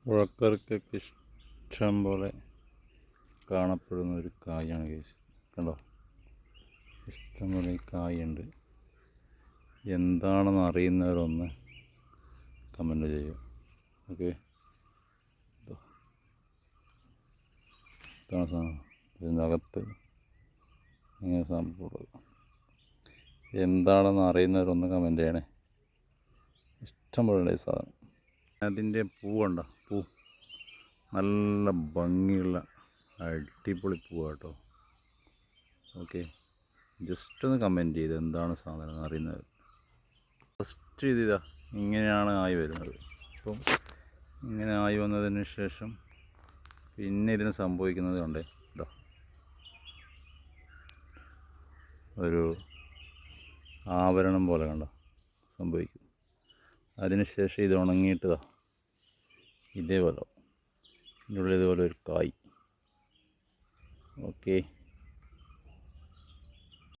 പുഴക്കരക്കൊക്കെ ഇഷ്ടം പോലെ കാണപ്പെടുന്ന ഒരു കായാണ് ഗൈസ്. കണ്ടോ, ഇഷ്ടം പോലെ കായുണ്ട്. എന്താണെന്ന് അറിയുന്നവരൊന്ന് കമൻറ്റ് ചെയ്യുക. ഓക്കെ, ഇതാണ് സാധനം. ഇതിൻ്റെ അകത്ത് ഇങ്ങനെ സംഭവം എന്താണെന്ന് അറിയുന്നവരൊന്ന് കമൻറ്റ് ചെയ്യണേ. ഇഷ്ടം പോലെ സാധനം. അതിൻ്റെ പൂവുണ്ടോ, പൂ നല്ല ഭംഗിയുള്ള അടിപൊളി പൂവാണ് കേട്ടോ. ഓക്കെ, ജസ്റ്റ് ഒന്ന് കമൻറ്റ് ചെയ്ത് എന്താണ് സാധനം എന്ന് അറിയുന്നത്. ഫസ്റ്റ് ചെയ്താ ഇങ്ങനെയാണ് ആയി വരുന്നത്. അപ്പം ഇങ്ങനെ ആയി വന്നതിന് ശേഷം പിന്നെ ഇതിന് സംഭവിക്കുന്നത് കണ്ടേ, ഇതാ ഒരു ആവരണം പോലെ കണ്ടോ സംഭവിക്കും. അതിനുശേഷം ഇത് ഉണങ്ങിയിട്ടതാ ഇതേപോലെ ഇതിനുള്ളിൽ ഇതുപോലെ ഒരു കായ്. ഓക്കെ.